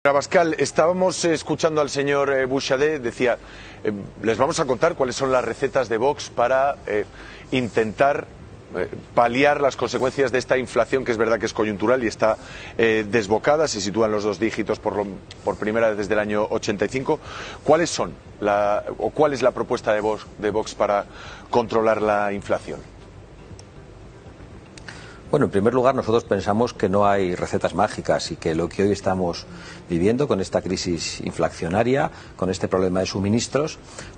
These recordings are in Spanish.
Abascal, estábamos escuchando al señor Buxadé, decía, les vamos a contar cuáles son las recetas de Vox para intentar paliar las consecuencias de esta inflación, que es verdad que es coyuntural y está desbocada, se sitúan los dos dígitos por primera vez desde el año 85. ¿Cuáles son cuál es la propuesta de Vox para controlar la inflación? Bueno, en primer lugar, nosotros pensamos que no hay recetas mágicas y que lo que hoy estamos viviendo con esta crisis inflacionaria, con este problema de suministros,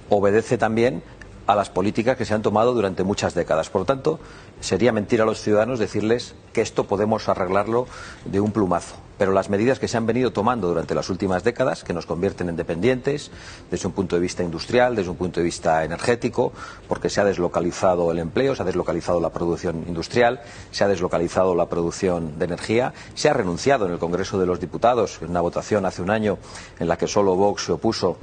obedece también a las políticas que se han tomado durante muchas décadas. Por lo tanto, sería mentir a los ciudadanos decirles que esto podemos arreglarlo de un plumazo. Pero las medidas que se han venido tomando durante las últimas décadas, que nos convierten en dependientes desde un punto de vista industrial, desde un punto de vista energético, porque se ha deslocalizado el empleo, se ha deslocalizado la producción industrial, se ha deslocalizado la producción de energía, se ha renunciado en el Congreso de los Diputados, en una votación hace un año en la que solo Vox se opuso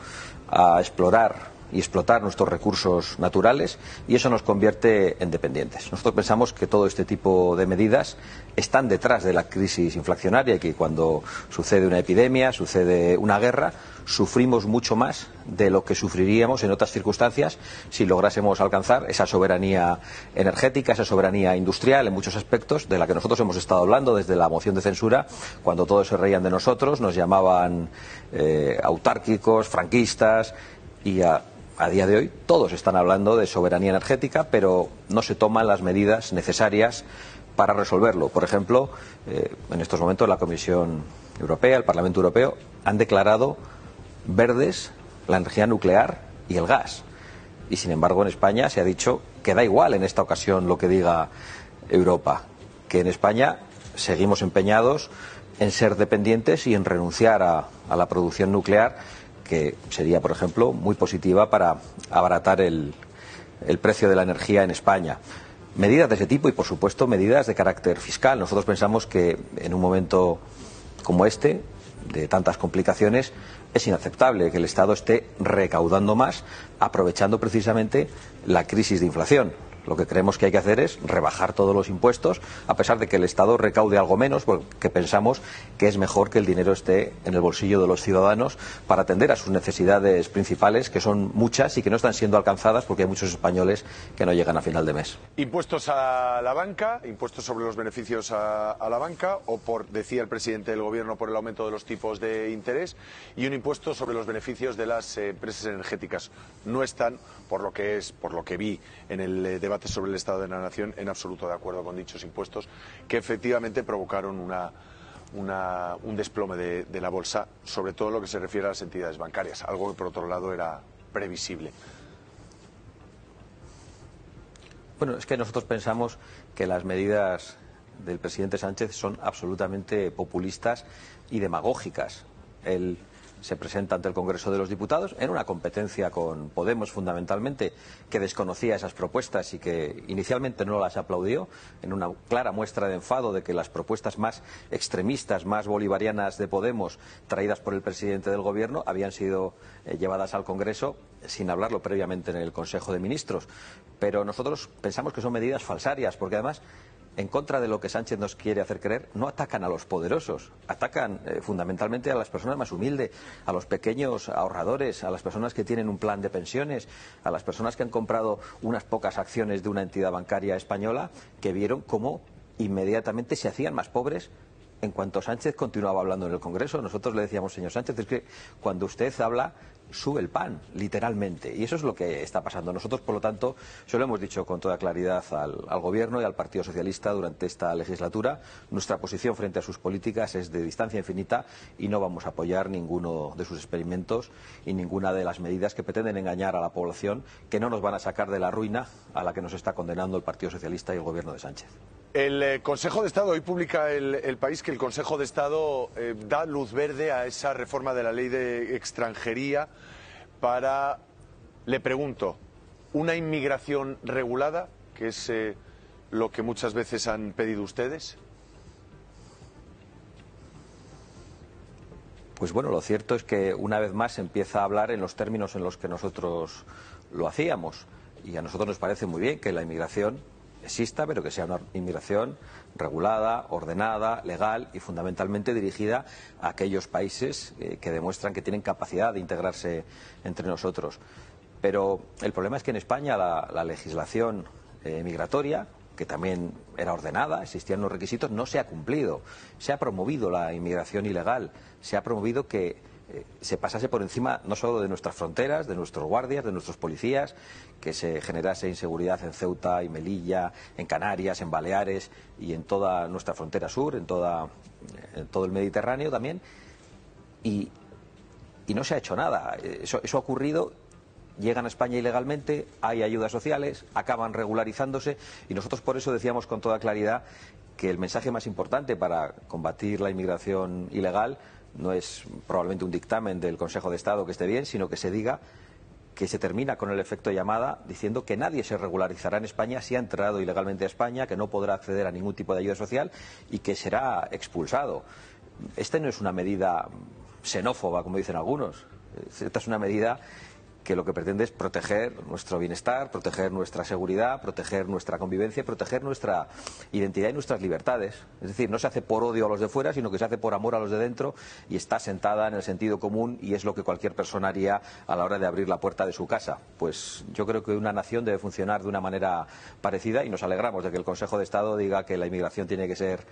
a explorar y explotar nuestros recursos naturales, y eso nos convierte en dependientes. Nosotros pensamos que todo este tipo de medidas están detrás de la crisis inflacionaria y que cuando sucede una epidemia, sucede una guerra, sufrimos mucho más de lo que sufriríamos en otras circunstancias si lográsemos alcanzar esa soberanía energética, esa soberanía industrial en muchos aspectos, de la que nosotros hemos estado hablando desde la moción de censura, cuando todos se reían de nosotros, nos llamaban autárquicos, franquistas, y a día de hoy todos están hablando de soberanía energética, pero no se toman las medidas necesarias para resolverlo. Por ejemplo, en estos momentos la Comisión Europea, el Parlamento Europeo, han declarado verdes la energía nuclear y el gas. Y sin embargo en España se ha dicho que da igual en esta ocasión lo que diga Europa, que en España seguimos empeñados en ser dependientes y en renunciar a la producción nuclear, que sería, por ejemplo, muy positiva para abaratar el precio de la energía en España. Medidas de ese tipo y, por supuesto, medidas de carácter fiscal. Nosotros pensamos que en un momento como este, de tantas complicaciones, es inaceptable que el Estado esté recaudando más, aprovechando precisamente la crisis de inflación. Lo que creemos que hay que hacer es rebajar todos los impuestos, a pesar de que el Estado recaude algo menos, porque pensamos que es mejor que el dinero esté en el bolsillo de los ciudadanos para atender a sus necesidades principales, que son muchas y que no están siendo alcanzadas porque hay muchos españoles que no llegan a final de mes. Impuestos a la banca, impuestos sobre los beneficios a la banca, o decía el presidente del Gobierno, por el aumento de los tipos de interés, y un impuesto sobre los beneficios de las empresas energéticas. No están, por lo que vi en el debate sobre el Estado de la Nación, en absoluto de acuerdo con dichos impuestos, que efectivamente provocaron un desplome de la bolsa, sobre todo en lo que se refiere a las entidades bancarias, algo que por otro lado era previsible. Bueno, es que nosotros pensamos que las medidas del presidente Sánchez son absolutamente populistas y demagógicas. Él se presenta ante el Congreso de los Diputados en una competencia con Podemos, fundamentalmente, que desconocía esas propuestas y que inicialmente no las aplaudió, en una clara muestra de enfado de que las propuestas más extremistas, más bolivarianas de Podemos, traídas por el presidente del Gobierno, habían sido llevadas al Congreso sin hablarlo previamente en el Consejo de Ministros. Pero nosotros pensamos que son medidas falsarias, porque además, en contra de lo que Sánchez nos quiere hacer creer, no atacan a los poderosos, atacan fundamentalmente a las personas más humildes, a los pequeños ahorradores, a las personas que tienen un plan de pensiones, a las personas que han comprado unas pocas acciones de una entidad bancaria española, que vieron cómo inmediatamente se hacían más pobres en cuanto Sánchez continuaba hablando en el Congreso. Nosotros le decíamos, señor Sánchez, es que cuando usted habla sube el pan, literalmente, y eso es lo que está pasando. Nosotros, por lo tanto, se lo hemos dicho con toda claridad al Gobierno y al Partido Socialista durante esta legislatura. Nuestra posición frente a sus políticas es de distancia infinita y no vamos a apoyar ninguno de sus experimentos y ninguna de las medidas que pretenden engañar a la población, que no nos van a sacar de la ruina a la que nos está condenando el Partido Socialista y el Gobierno de Sánchez. El Consejo de Estado, hoy publica el País que el Consejo de Estado da luz verde a esa reforma de la ley de extranjería para, le pregunto, una inmigración regulada, que es lo que muchas veces han pedido ustedes. Pues bueno, lo cierto es que una vez más se empieza a hablar en los términos en los que nosotros lo hacíamos, y a nosotros nos parece muy bien que la inmigración exista, pero que sea una inmigración regulada, ordenada, legal y fundamentalmente dirigida a aquellos países que demuestran que tienen capacidad de integrarse entre nosotros. Pero el problema es que en España la legislación migratoria, que también era ordenada, existían los requisitos, no se ha cumplido. Se ha promovido la inmigración ilegal, se ha promovido que se pasase por encima no solo de nuestras fronteras, de nuestros guardias, de nuestros policías, que se generase inseguridad en Ceuta y Melilla, en Canarias, en Baleares y en toda nuestra frontera sur, en todo el Mediterráneo también, y no se ha hecho nada. Eso ha ocurrido. Llegan a España ilegalmente, hay ayudas sociales, acaban regularizándose y nosotros por eso decíamos con toda claridad que el mensaje más importante para combatir la inmigración ilegal no es probablemente un dictamen del Consejo de Estado que esté bien, sino que se diga que se termina con el efecto llamada diciendo que nadie se regularizará en España si ha entrado ilegalmente a España, que no podrá acceder a ningún tipo de ayuda social y que será expulsado. Esta no es una medida xenófoba, como dicen algunos. Esta es una medida que lo que pretende es proteger nuestro bienestar, proteger nuestra seguridad, proteger nuestra convivencia, proteger nuestra identidad y nuestras libertades. Es decir, no se hace por odio a los de fuera, sino que se hace por amor a los de dentro y está sentada en el sentido común y es lo que cualquier persona haría a la hora de abrir la puerta de su casa. Pues yo creo que una nación debe funcionar de una manera parecida y nos alegramos de que el Consejo de Estado diga que la inmigración tiene que ser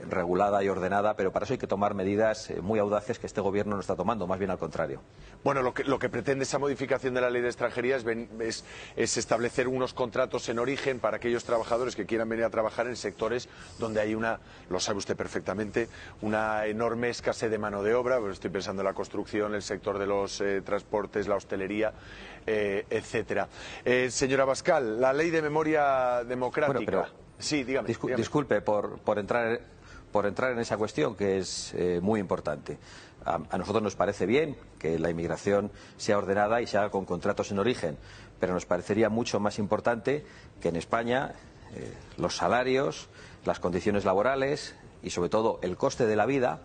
regulada y ordenada, pero para eso hay que tomar medidas muy audaces que este Gobierno no está tomando, más bien al contrario. Bueno, lo que pretende esa modificación de la ley de extranjería es establecer unos contratos en origen para aquellos trabajadores que quieran venir a trabajar en sectores donde hay lo sabe usted perfectamente, una enorme escasez de mano de obra. Pues estoy pensando en la construcción, el sector de los transportes, la hostelería, etcétera. Señora Abascal, la ley de memoria democrática. Bueno, pero sí, dígame. Disculpe por entrar en esa cuestión que es muy importante. A nosotros nos parece bien que la inmigración sea ordenada y se haga con contratos en origen, pero nos parecería mucho más importante que en España los salarios, las condiciones laborales y sobre todo el coste de la vida,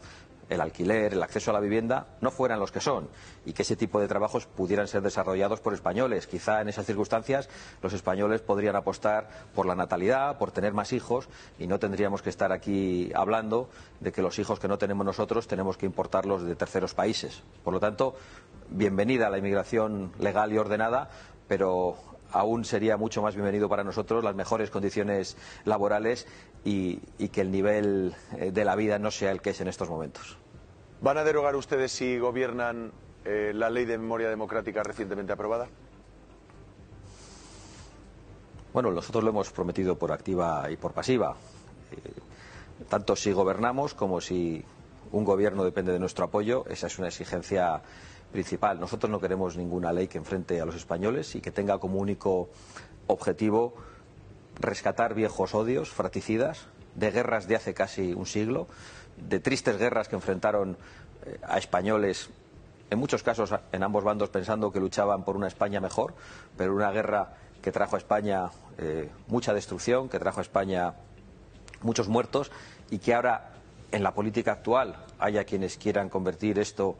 el alquiler, el acceso a la vivienda, no fueran los que son y que ese tipo de trabajos pudieran ser desarrollados por españoles. Quizá en esas circunstancias los españoles podrían apostar por la natalidad, por tener más hijos y no tendríamos que estar aquí hablando de que los hijos que no tenemos nosotros tenemos que importarlos de terceros países. Por lo tanto, bienvenida a la inmigración legal y ordenada, pero aún sería mucho más bienvenido para nosotros las mejores condiciones laborales y que el nivel de la vida no sea el que es en estos momentos. ¿Van a derogar ustedes si gobiernan la ley de memoria democrática recientemente aprobada? Bueno, nosotros lo hemos prometido por activa y por pasiva. Tanto si gobernamos como si un gobierno depende de nuestro apoyo, esa es una exigencia principal. Nosotros no queremos ninguna ley que enfrente a los españoles y que tenga como único objetivo rescatar viejos odios fratricidas de guerras de hace casi un siglo, de tristes guerras que enfrentaron a españoles, en muchos casos en ambos bandos pensando que luchaban por una España mejor, pero una guerra que trajo a España mucha destrucción, que trajo a España muchos muertos y que ahora en la política actual haya quienes quieran convertir esto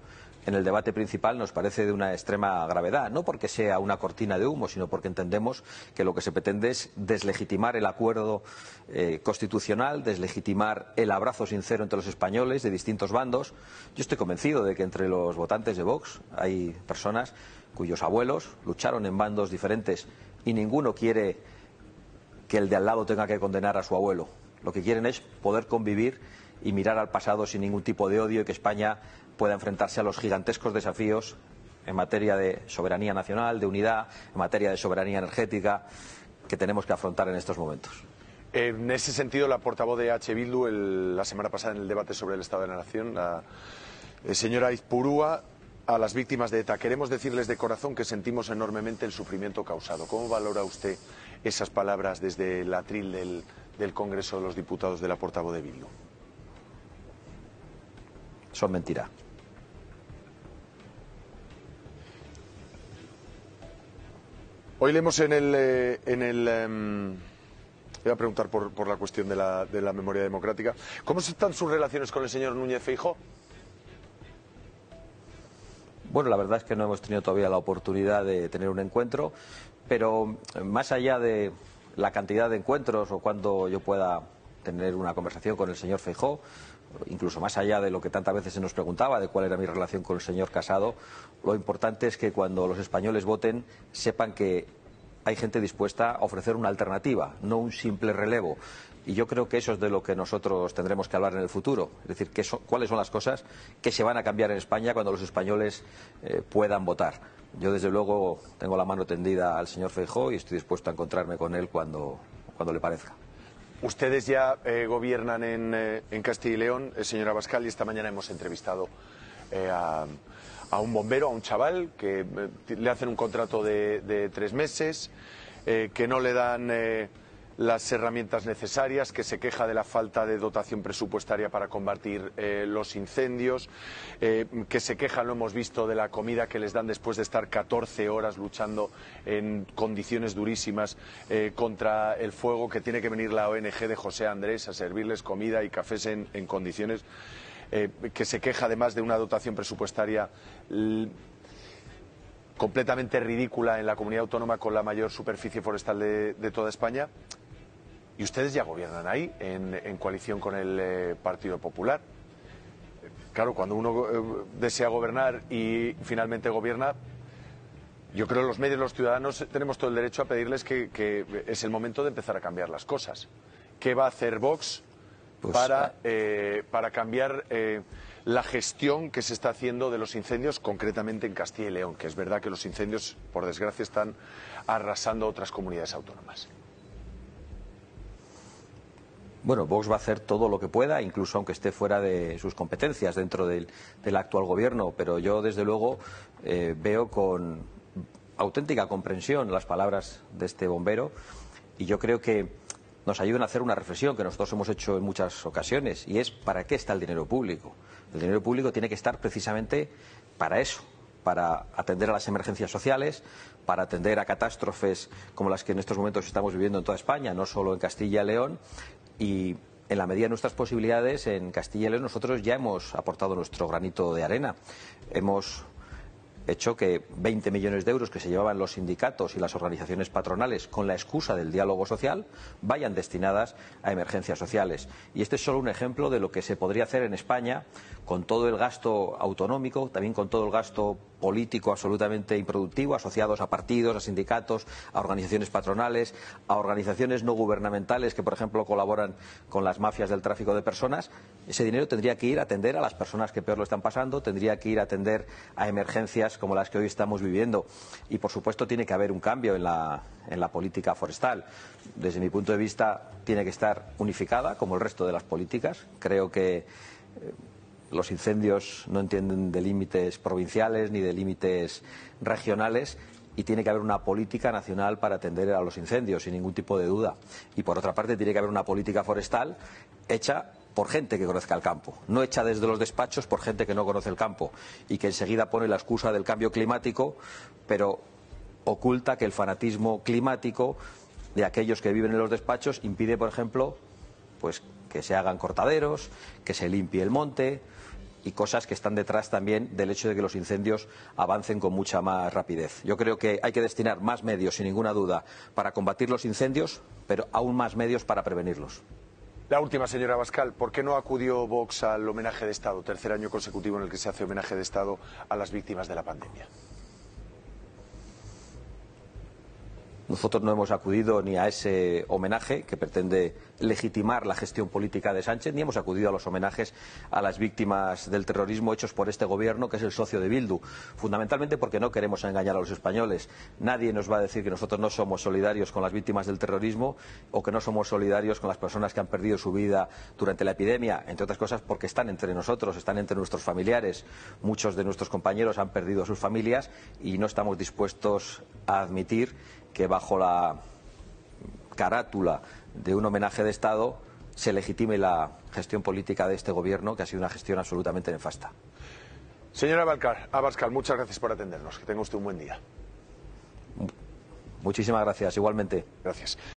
en el debate principal nos parece de una extrema gravedad, no porque sea una cortina de humo, sino porque entendemos que lo que se pretende es deslegitimar el acuerdo constitucional, deslegitimar el abrazo sincero entre los españoles de distintos bandos. Yo estoy convencido de que entre los votantes de Vox hay personas cuyos abuelos lucharon en bandos diferentes y ninguno quiere que el de al lado tenga que condenar a su abuelo. Lo que quieren es poder convivir y mirar al pasado sin ningún tipo de odio y que España pueda enfrentarse a los gigantescos desafíos en materia de soberanía nacional, de unidad, en materia de soberanía energética que tenemos que afrontar en estos momentos. En ese sentido, la portavoz de H. Bildu la semana pasada en el debate sobre el Estado de la Nación, la señora Izpurúa, a las víctimas de ETA: queremos decirles de corazón que sentimos enormemente el sufrimiento causado. ¿Cómo valora usted esas palabras desde el atril del Congreso de los Diputados de la portavoz de Bildu? Son mentiras. Hoy leemos voy a preguntar por la cuestión de la memoria democrática. ¿Cómo están sus relaciones con el señor Núñez Feijóo? Bueno, la verdad es que no hemos tenido todavía la oportunidad de tener un encuentro, pero más allá de la cantidad de encuentros o cuando yo pueda tener una conversación con el señor Feijóo, incluso más allá de lo que tantas veces se nos preguntaba de cuál era mi relación con el señor Casado, lo importante es que cuando los españoles voten sepan que hay gente dispuesta a ofrecer una alternativa, no un simple relevo. Y yo creo que eso es de lo que nosotros tendremos que hablar en el futuro. Es decir, cuáles son las cosas que se van a cambiar en España cuando los españoles puedan votar. Yo, desde luego, tengo la mano tendida al señor Feijóo y estoy dispuesto a encontrarme con él cuando le parezca. Ustedes ya gobiernan en Castilla y León, señora Abascal, y esta mañana hemos entrevistado a un bombero, a un chaval, que le hacen un contrato de 3 meses, que no le dan las herramientas necesarias, que se queja de la falta de dotación presupuestaria para combatir los incendios, que se queja, lo hemos visto, de la comida que les dan después de estar 14 horas luchando en condiciones durísimas contra el fuego, que tiene que venir la ONG de José Andrés a servirles comida y cafés en condiciones, que se queja además de una dotación presupuestaria completamente ridícula en la comunidad autónoma con la mayor superficie forestal de toda España. Y ustedes ya gobiernan ahí, en coalición con el Partido Popular. Claro, cuando uno desea gobernar y finalmente gobierna, yo creo que los medios, los ciudadanos, tenemos todo el derecho a pedirles que es el momento de empezar a cambiar las cosas. ¿Qué va a hacer Vox para cambiar la gestión que se está haciendo de los incendios, concretamente en Castilla y León? Que es verdad que los incendios, por desgracia, están arrasando otras comunidades autónomas. Bueno, Vox va a hacer todo lo que pueda, incluso aunque esté fuera de sus competencias dentro del actual gobierno, pero yo, desde luego, veo con auténtica comprensión las palabras de este bombero, y yo creo que nos ayudan a hacer una reflexión que nosotros hemos hecho en muchas ocasiones, y es: ¿para qué está el dinero público? El dinero público tiene que estar precisamente para eso, para atender a las emergencias sociales, para atender a catástrofes como las que en estos momentos estamos viviendo en toda España, no solo en Castilla y León. Y en la medida de nuestras posibilidades, en Castilla y León nosotros ya hemos aportado nuestro granito de arena. Hemos hecho que 20 millones de euros que se llevaban los sindicatos y las organizaciones patronales con la excusa del diálogo social vayan destinadas a emergencias sociales. Y este es solo un ejemplo de lo que se podría hacer en España con todo el gasto autonómico, también con todo el gasto político absolutamente improductivo, asociados a partidos, a sindicatos, a organizaciones patronales, a organizaciones no gubernamentales que, por ejemplo, colaboran con las mafias del tráfico de personas. Ese dinero tendría que ir a atender a las personas que peor lo están pasando, tendría que ir a atender a emergencias como las que hoy estamos viviendo. Y, por supuesto, tiene que haber un cambio en la política forestal. Desde mi punto de vista, tiene que estar unificada, como el resto de las políticas. Creo que los incendios no entienden de límites provinciales ni de límites regionales, y tiene que haber una política nacional para atender a los incendios, sin ningún tipo de duda. Y, por otra parte, tiene que haber una política forestal hecha por gente que conozca el campo, no hecha desde los despachos por gente que no conoce el campo y que enseguida pone la excusa del cambio climático, pero oculta que el fanatismo climático de aquellos que viven en los despachos impide, por ejemplo, pues que se hagan cortaderos, que se limpie el monte y cosas que están detrás también del hecho de que los incendios avancen con mucha más rapidez. Yo creo que hay que destinar más medios, sin ninguna duda, para combatir los incendios, pero aún más medios para prevenirlos. La última, señora Abascal, ¿por qué no acudió Vox al homenaje de Estado, tercer año consecutivo en el que se hace homenaje de Estado a las víctimas de la pandemia? Nosotros no hemos acudido ni a ese homenaje que pretende legitimar la gestión política de Sánchez, ni hemos acudido a los homenajes a las víctimas del terrorismo hechos por este gobierno, que es el socio de Bildu, fundamentalmente porque no queremos engañar a los españoles. Nadie nos va a decir que nosotros no somos solidarios con las víctimas del terrorismo o que no somos solidarios con las personas que han perdido su vida durante la epidemia, entre otras cosas porque están entre nosotros, están entre nuestros familiares. Muchos de nuestros compañeros han perdido a sus familias y no estamos dispuestos a admitir que bajo la carátula de un homenaje de Estado se legitime la gestión política de este gobierno, que ha sido una gestión absolutamente nefasta. Señora Abascal, muchas gracias por atendernos. Que tenga usted un buen día. Muchísimas gracias, igualmente. Gracias.